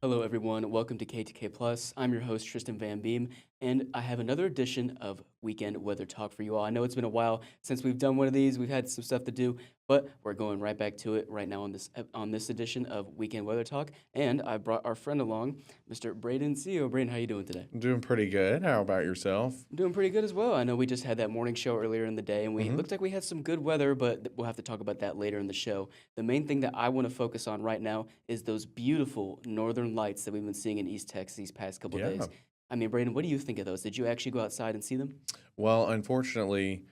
Hello, everyone. Welcome to KTK Plus. I'm your host, Tristan Van Beem, and I have another edition of Weekend Weather Talk for you all. I know it's been a while since we've done one of these. We've had some stuff to do, but we're going right back to it right now on this edition of Weekend Weather Talk. And I brought our friend along, Mr. Braden CEO. Braden, how you doing today? I'm doing pretty good. How about yourself? I'm doing pretty good as well. I know we just had that morning show earlier in the day, and we hmm looked like we had some good weather, but we'll have to talk about that later in the show. The main thing that I want to focus on right now is those beautiful northern lights that we've been seeing in East Texas these past couple Yeah. days. I mean, Braden, what do you think of those? Did you actually go outside and see them? Well, unfortunately,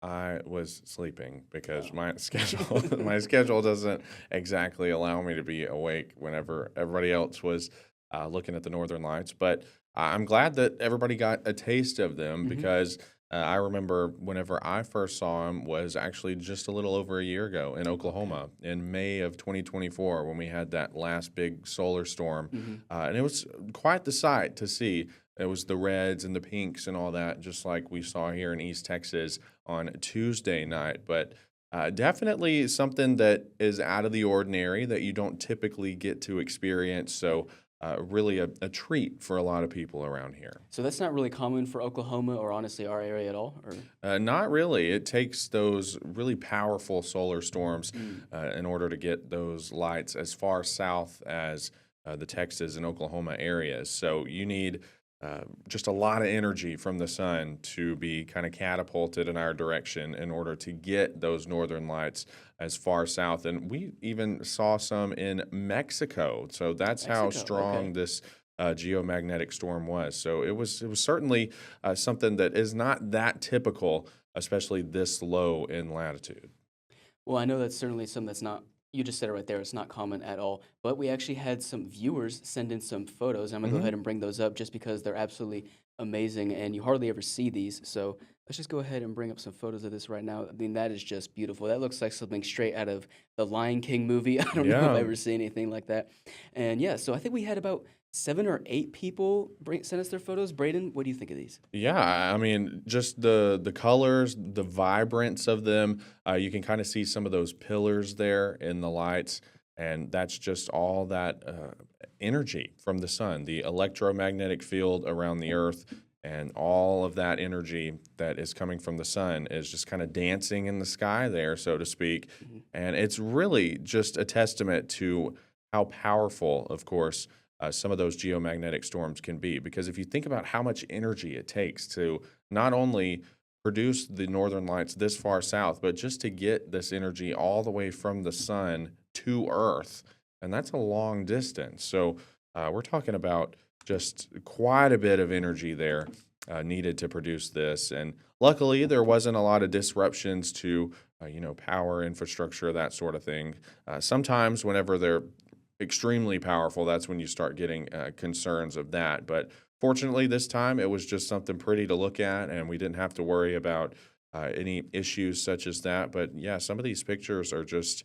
I was sleeping because Oh. my schedule my schedule doesn't exactly allow me to be awake whenever everybody else was looking at the Northern Lights. But I'm glad that everybody got a taste of them hmm because I remember whenever I first saw them was actually just a little over a year ago in Okay. Oklahoma in May of 2024 when we had that last big solar storm, hmm and it was quite the sight to see. It was the reds and the pinks and all that, just like we saw here in East Texas on Tuesday night. But definitely something that is out of the ordinary that you don't typically get to experience. So, really a treat for a lot of people around here. So that's not really common for Oklahoma or honestly our area at all, or? Not really. It takes those really powerful solar storms Mm. in order to get those lights as far south as the Texas and Oklahoma areas. So you need just a lot of energy from the sun to be kind of catapulted in our direction in order to get those northern lights as far south. And we even saw some in Mexico. So that's how Mexico, strong okay. this geomagnetic storm was. So it was certainly something that is not that typical, especially this low in latitude. Well, I know that's certainly something that's not, you just said it right there, it's not common at all. But we actually had some viewers send in some photos. I'm gonna go hmm ahead and bring those up just because they're absolutely amazing and you hardly ever see these. So let's just go ahead and bring up some photos of this right now. I mean, that is just beautiful. That looks like something straight out of the Lion King movie. I don't know if I've Yeah, ever seen anything like that. And yeah, so I think we had about 7 or 8 people send us their photos. Braden, what do you think of these? yeah. I mean, just the colors, the vibrance of them. You can kind of see some of those pillars there in the lights, and that's just all that energy from the sun, the electromagnetic field around the Earth, and all of that energy that is coming from the sun is just kind of dancing in the sky there, so to speak. Mhm. And it's really just a testament to how powerful, of course, some of those geomagnetic storms can be. Because if you think about how much energy it takes to not only produce the northern lights this far south, but just to get this energy all the way from the sun to Earth, and that's a long distance. So we're talking about just quite a bit of energy there needed to produce this. And luckily, there wasn't a lot of disruptions to power infrastructure, that sort of thing. Sometimes, whenever they're extremely powerful, that's when you start getting concerns of that. But fortunately, this time it was just something pretty to look at, and we didn't have to worry about any issues such as that. But yeah, some of these pictures are just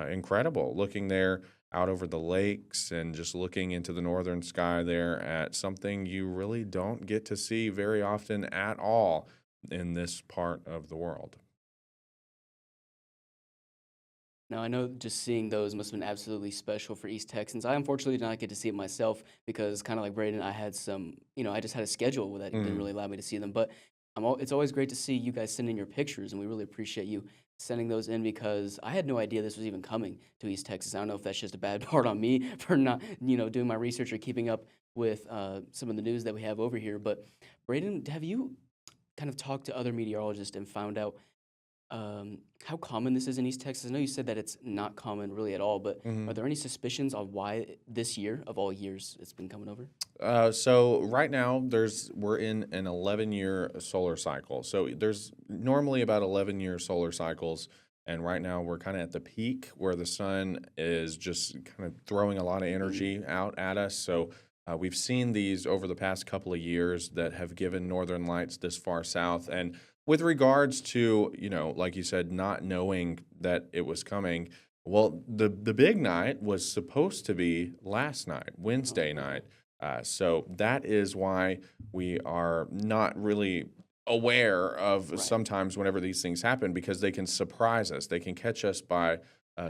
incredible. Looking there out over the lakes and just looking into the northern sky there at something you really don't get to see very often at all in this part of the world. Now, I know just seeing those must have been absolutely special for East Texans. I unfortunately did not get to see it myself because, kind of like Braden, I had some, I just had a schedule that didn't Mm. really allow me to see them. But it's always great to see you guys send in your pictures, and we really appreciate you sending those in because I had no idea this was even coming to East Texas. I don't know if that's just a bad part on me for not, doing my research or keeping up with some of the news that we have over here. But Braden, have you kind of talked to other meteorologists and found out how common this is in East Texas? I know you said that it's not common really at all, but are Mhm. there any suspicions on why this year, of all years, it's been coming over? So right now we're in an 11-year solar cycle. So there's normally about 11-year solar cycles, and right now we're kind of at the peak where the sun is just kind of throwing a lot of Mm, energy out at us. So we've seen these over the past couple of years that have given northern lights this far south. And with regards to, like you said, not knowing that it was coming, well, the big night was supposed to be last night, oh, Wednesday okay. night. So that is why we are not really aware of Right. sometimes whenever these things happen because they can surprise us. They can catch us by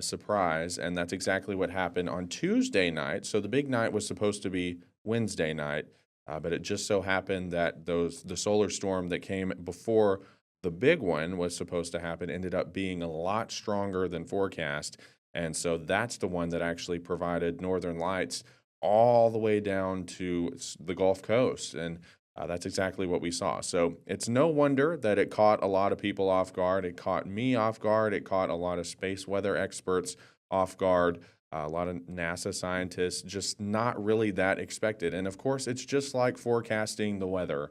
surprise, and that's exactly what happened on Tuesday night. So the big night was supposed to be Wednesday night, but it just so happened that the solar storm that came before the big one was supposed to happen ended up being a lot stronger than forecast, and so that's the one that actually provided northern lights all the way down to the Gulf Coast, and that's exactly what we saw. So it's no wonder that it caught a lot of people off guard. It caught me off guard. It caught a lot of space weather experts off guard. A lot of NASA scientists just not really that expected. And of course, it's just like forecasting the weather.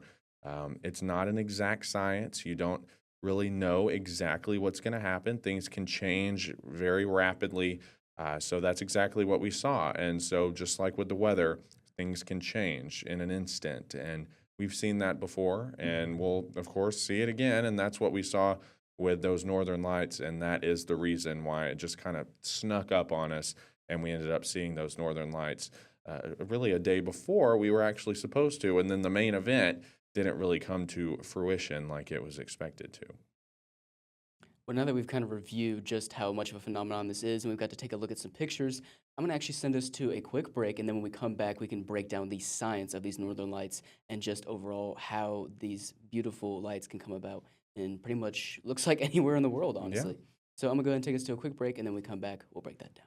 It's not an exact science. You don't really know exactly what's going to happen. Things can change very rapidly. So that's exactly what we saw. And so, just like with the weather, things can change in an instant. And we've seen that before, and we'll, of course, see it again. And that's what we saw with those northern lights. And that is the reason why it just kind of snuck up on us. And we ended up seeing those northern lights really a day before we were actually supposed to. And then the main event didn't really come to fruition like it was expected to. Well, now that we've kind of reviewed just how much of a phenomenon this is, and we've got to take a look at some pictures, I'm going to actually send us to a quick break, and then when we come back, we can break down the science of these northern lights and just overall how these beautiful lights can come about in pretty much looks like anywhere in the world, Yeah. honestly. So I'm going to go ahead and take us to a quick break, and then when we come back, we'll break that down.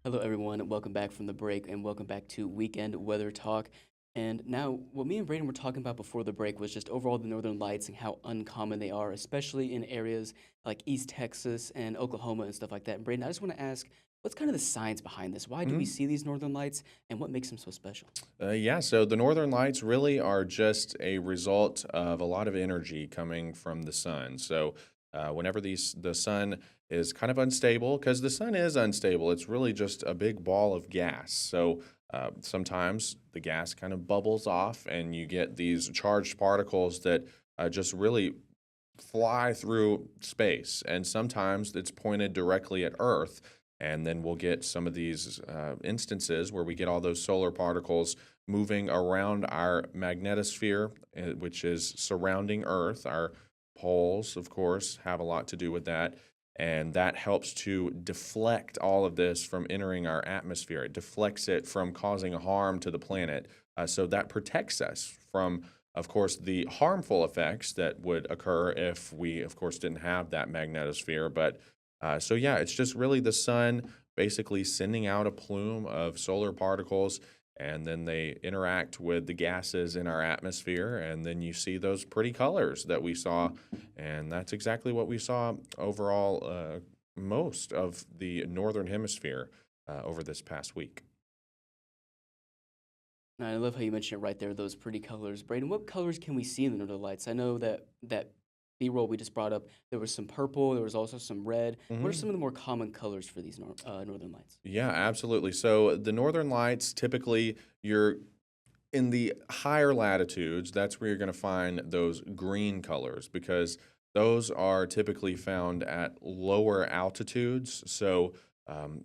Hello, everyone, and welcome back from the break, and welcome back to Weekend Weather Talk. And now, what me and Braden were talking about before the break was just overall the northern lights and how uncommon they are, especially in areas like East Texas and Oklahoma and stuff like that. And Braden, I just want to ask, what's kind of the science behind this? Why do we Mhm. see these northern lights, and what makes them so special? Yeah, so the northern lights really are just a result of a lot of energy coming from the sun. So whenever the sun is kind of unstable, because the sun is unstable, it's really just a big ball of gas. So sometimes the gas kind of bubbles off, and you get these charged particles that just really fly through space, and sometimes it's pointed directly at Earth. And then we'll get some of these instances where we get all those solar particles moving around our magnetosphere, which is surrounding Earth. Our poles, of course, have a lot to do with that. And that helps to deflect all of this from entering our atmosphere. It deflects it from causing harm to the planet. So that protects us from, of course, the harmful effects that would occur if we, of course, didn't have that magnetosphere. But so, yeah, it's just really the sun basically sending out a plume of solar particles, and then they interact with the gases in our atmosphere. And then you see those pretty colors that we saw. And that's exactly what we saw overall, most of the northern hemisphere over this past week. And I love how you mentioned it right there, those pretty colors. Braden, what colors can we see in the northern lights? I know that B-roll we just brought up, there was some purple, there was also some red. What are some of the more common colors for these northern lights? Yeah, absolutely. So the northern lights, typically, you're in the higher latitudes, that's where you're going to find those green colors because those are typically found at lower altitudes. So,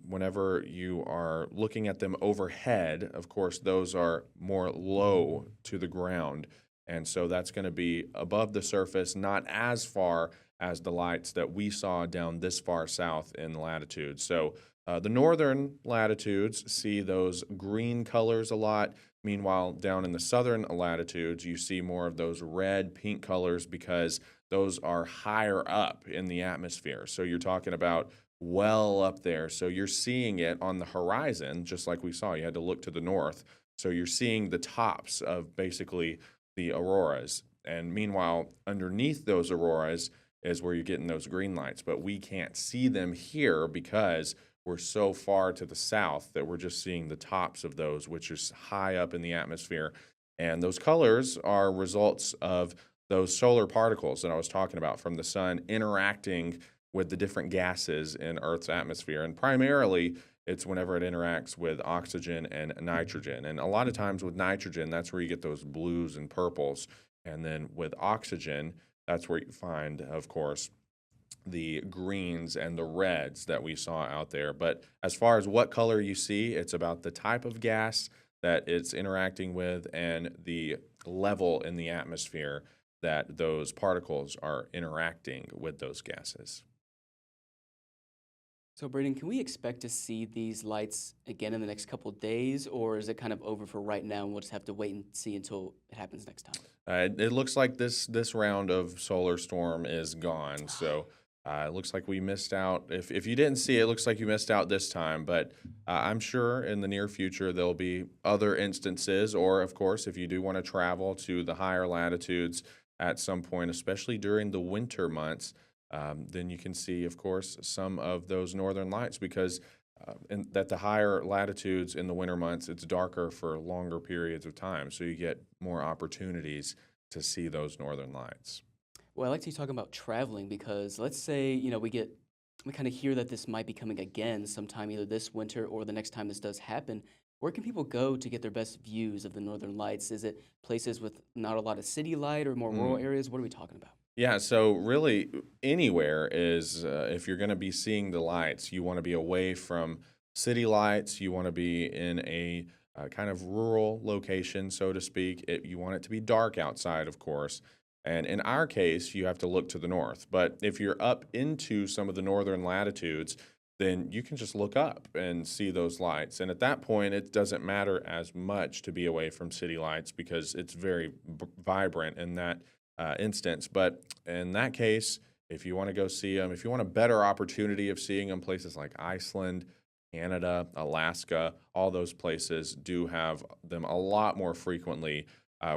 whenever you are looking at them overhead, of course, those are more low to the ground. And so that's going to be above the surface, not as far as the lights that we saw down this far south in latitude. So, the northern latitudes see those green colors a lot. Meanwhile, down in the southern latitudes, you see more of those red, pink colors because those are higher up in the atmosphere. So you're talking about well up there. So you're seeing it on the horizon, just like we saw. You had to look to the north. So you're seeing the tops of basically the auroras. And meanwhile, underneath those auroras is where you're getting those green lights. But we can't see them here because we're so far to the south that we're just seeing the tops of those, which is high up in the atmosphere. And those colors are results of those solar particles that I was talking about from the sun interacting with the different gases in Earth's atmosphere. And primarily, it's whenever it interacts with oxygen and nitrogen. And a lot of times with nitrogen, that's where you get those blues and purples. And then with oxygen, that's where you find, of course, the greens and the reds that we saw out there. But as far as what color you see, it's about the type of gas that it's interacting with and the level in the atmosphere that those particles are interacting with those gases. So, Braden, can we expect to see these lights again in the next couple days, or is it kind of over for right now and we'll just have to wait and see until it happens next time? It looks like this round of solar storm is gone. So it looks like we missed out. If you didn't see it, it looks like you missed out this time. But I'm sure in the near future there'll be other instances. Or of course, if you do want to travel to the higher latitudes at some point, especially during the winter months, then you can see, of course, some of those northern lights because. And that the higher latitudes in the winter months, it's darker for longer periods of time, so you get more opportunities to see those northern lights. Well, I like to talk about traveling because let's say, we kind of hear that this might be coming again sometime either this winter or the next time this does happen. Where can people go to get their best views of the northern lights? Is it places with not a lot of city light or more rural Mm. areas? What are we talking about? Yeah, so really, anywhere is if you're going to be seeing the lights, you want to be away from city lights. You want to be in a kind of rural location, so to speak. You want it to be dark outside, of course. And in our case, you have to look to the north. But if you're up into some of the northern latitudes, then you can just look up and see those lights. And at that point, it doesn't matter as much to be away from city lights because it's very vibrant in that instance. But in that case, if you want to go see them, if you want a better opportunity of seeing them, places like Iceland, Canada, Alaska, all those places do have them a lot more frequently,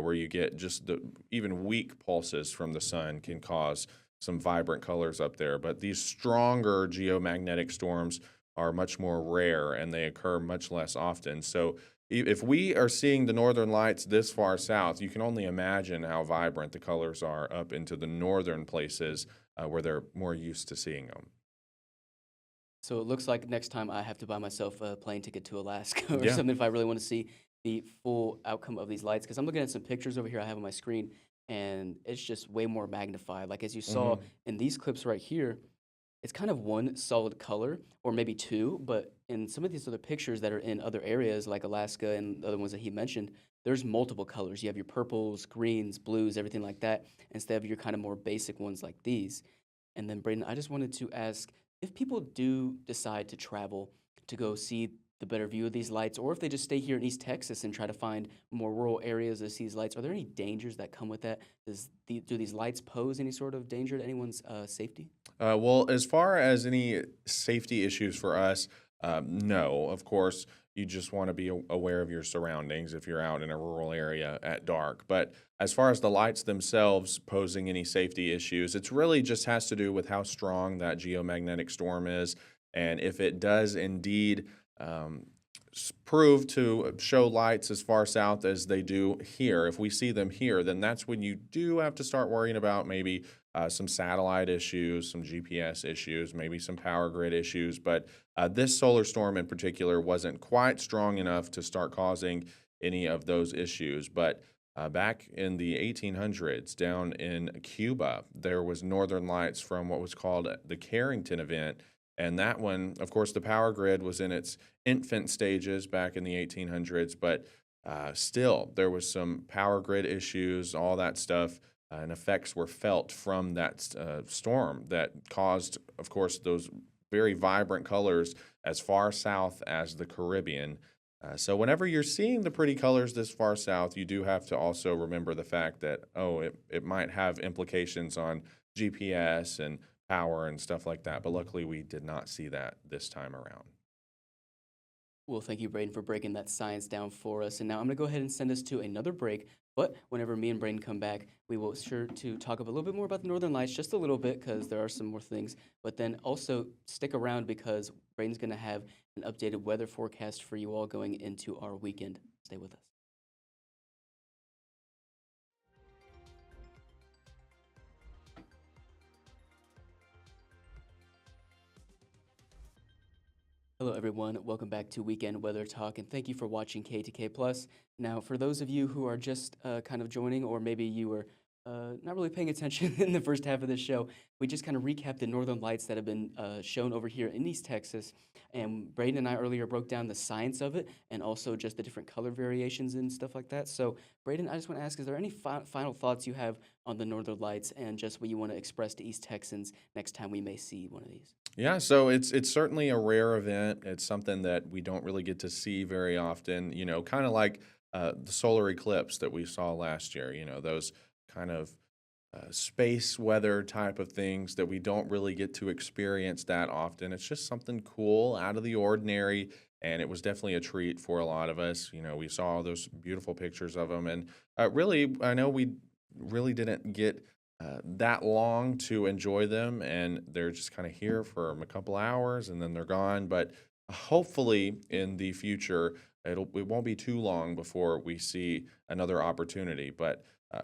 where you get just the even weak pulses from the sun can cause some vibrant colors up there. But these stronger geomagnetic storms are much more rare and they occur much less often. So if we are seeing the northern lights this far south, you can only imagine how vibrant the colors are up into the northern places where they're more used to seeing them. So it looks like next time I have to buy myself a plane ticket to Alaska or Yeah. something if I really want to see the full outcome of these lights. Because I'm looking at some pictures over here I have on my screen, and it's just way more magnified. Like as you saw Hmm. in these clips right here, it's kind of one solid color or maybe two. But in some of these other pictures that are in other areas like Alaska and the other ones that he mentioned, there's multiple colors. You have your purples, greens, blues, everything like that, instead of your kind of more basic ones like these. And then, Braden, I just wanted to ask if people do decide to travel to go see the better view of these lights, or if they just stay here in East Texas and try to find more rural areas to see these lights, are there any dangers that come with that? Do these lights pose any sort of danger to anyone's safety? Well, as far as any safety issues for us, no. Of course, you just want to be aware of your surroundings if you're out in a rural area at dark. But as far as the lights themselves posing any safety issues, it's really just has to do with how strong that geomagnetic storm is. And if it does indeed um, prove to show lights as far south as they do here, if we see them here, then that's when you do have to start worrying about maybe some satellite issues, some GPS issues, maybe some power grid issues. But this solar storm in particular wasn't quite strong enough to start causing any of those issues. But back in the 1800s, down in Cuba, there was northern lights from what was called the Carrington event. And that one, of course, the power grid was in its infant stages back in the 1800s, but still, there was some power grid issues, all that stuff and effects were felt from that storm that caused, of course, those very vibrant colors as far south as the Caribbean. So, whenever you're seeing the pretty colors this far south, you do have to also remember the fact that, oh, it might have implications on GPS and power and stuff like that. But luckily, we did not see that this time around. Well, thank you, Braden, for breaking that science down for us. And now I'm going to go ahead and send us to another break. But whenever me and Braden come back, we will sure to talk a little bit more about the Northern Lights, just a little bit, because there are some more things. But then also stick around because Braden's going to have an updated weather forecast for you all going into our weekend. Stay with us. Hello, everyone. Welcome back to Weekend Weather Talk, and thank you for watching KTK Plus. Now, for those of you who are just kind of joining, or maybe you were Not really paying attention in the first half of this show. We just kind of recapped the northern lights that have been shown over here in East Texas. And Braden and I earlier broke down the science of it and also just the different color variations and stuff like that. So, Braden, I just want to ask, is there any final thoughts you have on the northern lights and just what you want to express to East Texans next time we may see one of these? Yeah, so it's certainly a rare event. It's something that we don't really get to see very often. Kind of like the solar eclipse that we saw last year. Those kind of space weather type of things that we don't really get to experience that often. It's just something cool, out of the ordinary, and it was definitely a treat for a lot of us. We saw those beautiful pictures of them, and really, I know we really didn't get that long to enjoy them, and they're just kind of here for a couple hours, and then they're gone. But hopefully, in the future, it won't be too long before we see another opportunity. But uh,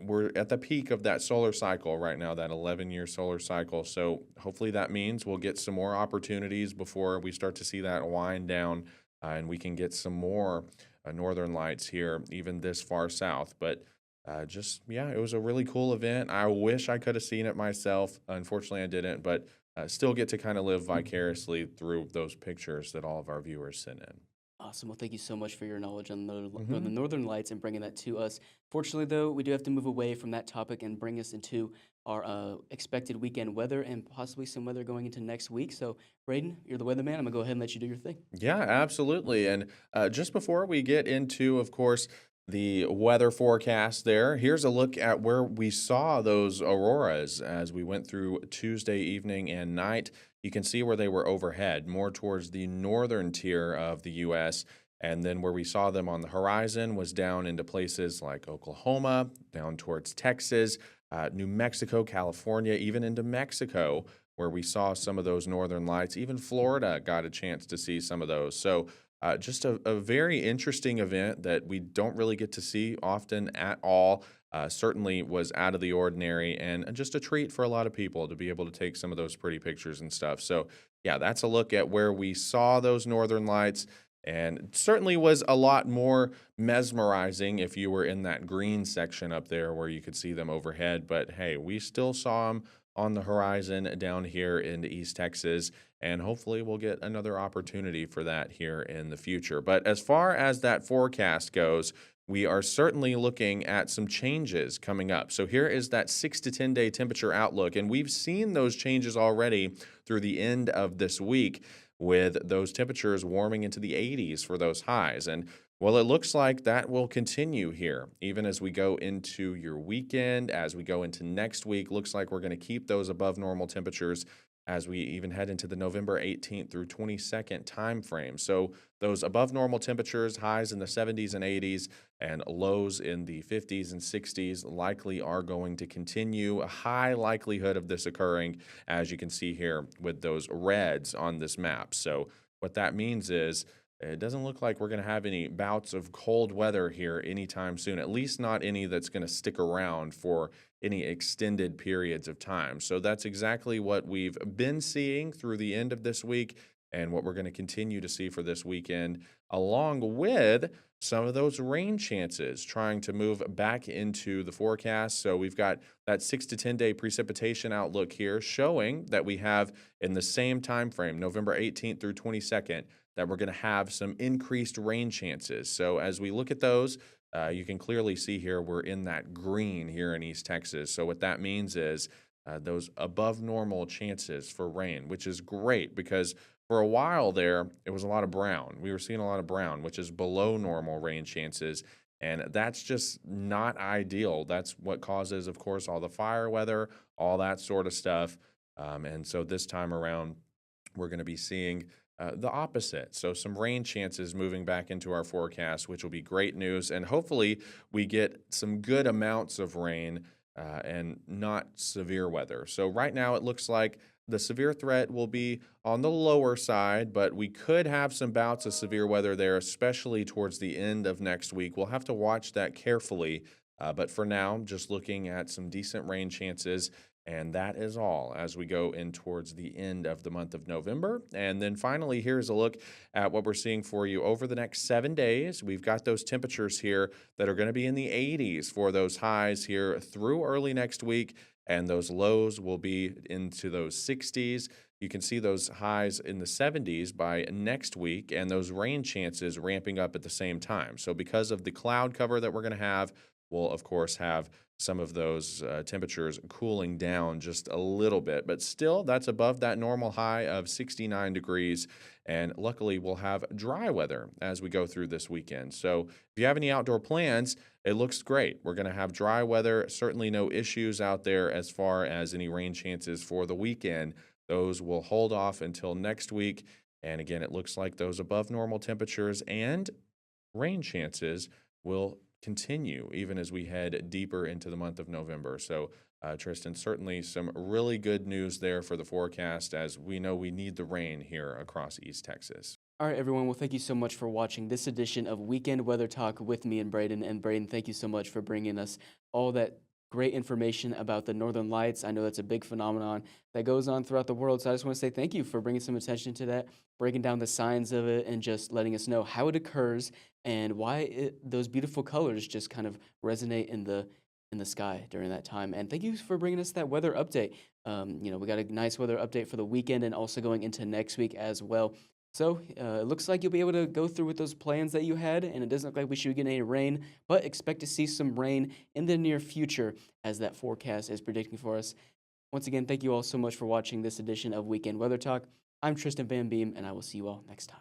we're at the peak of that solar cycle right now, that 11-year solar cycle. So hopefully that means we'll get some more opportunities before we start to see that wind down, and we can get some more northern lights here, even this far south. But yeah, it was a really cool event. I wish I could have seen it myself. Unfortunately, I didn't, but still get to kind of live vicariously through those pictures that all of our viewers sent in. Awesome. Well, thank you so much for your knowledge on the Hmm. Northern Lights and bringing that to us. Fortunately, though, we do have to move away from that topic and bring us into our expected weekend weather and possibly some weather going into next week. So, Braden, you're the weatherman. I'm going to go ahead and let you do your thing. Yeah, absolutely. And just before we get into, of course, the weather forecast there, here's a look at where we saw those auroras as we went through Tuesday evening and night. You can see where they were overhead, more towards the northern tier of the U.S. And then where we saw them on the horizon was down into places like Oklahoma, down towards Texas, New Mexico, California, even into Mexico, where we saw some of those northern lights. Even Florida got a chance to see some of those. So, just a very interesting event that we don't really get to see often at all. Certainly was out of the ordinary and just a treat for a lot of people to be able to take some of those pretty pictures and stuff. So, yeah, that's a look at where we saw those northern lights. And it certainly was a lot more mesmerizing if you were in that green section up there where you could see them overhead. But hey, we still saw them on the horizon down here in East Texas, and hopefully we'll get another opportunity for that here in the future. But as far as that forecast goes, we are certainly looking at some changes coming up. So here is that 6 to 10 day temperature outlook, and we've seen those changes already through the end of this week with those temperatures warming into the 80s for those highs. And well, it looks like that will continue here, even as we go into your weekend, as we go into next week. Looks like we're going to keep those above normal temperatures as we even head into the November 18th through 22nd time frame. So those above normal temperatures, highs in the 70s and 80s, and lows in the 50s and 60s, likely are going to continue. A high likelihood of this occurring, as you can see here with those reds on this map. So what that means is it doesn't look like we're going to have any bouts of cold weather here anytime soon, at least not any that's going to stick around for any extended periods of time. So that's exactly what we've been seeing through the end of this week and what we're going to continue to see for this weekend, along with some of those rain chances trying to move back into the forecast. So we've got that 6 to 10 day precipitation outlook here showing that we have in the same time frame, November 18th through 22nd, that we're going to have some increased rain chances. So as we look at those, you can clearly see here we're in that green here in East Texas. So what that means is those above normal chances for rain, which is great because for a while there, it was a lot of brown. We were seeing a lot of brown, which is below normal rain chances. And that's just not ideal. That's what causes, of course, all the fire weather, all that sort of stuff. And so this time around, we're going to be seeing the opposite. So, some rain chances moving back into our forecast, which will be great news. And hopefully, we get some good amounts of rain and not severe weather. So, right now, it looks like the severe threat will be on the lower side, but we could have some bouts of severe weather there, especially towards the end of next week. We'll have to watch that carefully. But for now, just looking at some decent rain chances And that is all as we go in towards the end of the month of November. And then finally, here's a look at what we're seeing for you over the next 7 days. We've got those temperatures here that are going to be in the 80s for those highs here through early next week. And those lows will be into those 60s. You can see those highs in the 70s by next week, and those rain chances ramping up at the same time. So, because of the cloud cover that we're going to have, we'll, of course, have some of those temperatures cooling down just a little bit, but still that's above that normal high of 69 degrees. And luckily, we'll have dry weather as we go through this weekend. So if you have any outdoor plans, it looks great. We're going to have dry weather, certainly no issues out there as far as any rain chances for the weekend. Those will hold off until next week. And again, it looks like those above normal temperatures and rain chances will continue even as we head deeper into the month of November. So, Tristan, certainly some really good news there for the forecast as we know we need the rain here across East Texas. All right, everyone. Well, thank you so much for watching this edition of Weekend Weather Talk with me and Braden. And Braden, thank you so much for bringing us all that great information about the Northern Lights. I know that's a big phenomenon that goes on throughout the world. So I just want to say thank you for bringing some attention to that, breaking down the signs of it, and just letting us know how it occurs and why those beautiful colors just kind of resonate in the sky during that time. And thank you for bringing us that weather update. We got a nice weather update for the weekend and also going into next week as well. So it looks like you'll be able to go through with those plans that you had, and it doesn't look like we should get any rain, but expect to see some rain in the near future as that forecast is predicting for us. Once again, thank you all so much for watching this edition of Weekend Weather Talk. I'm Tristan Van Beem, and I will see you all next time.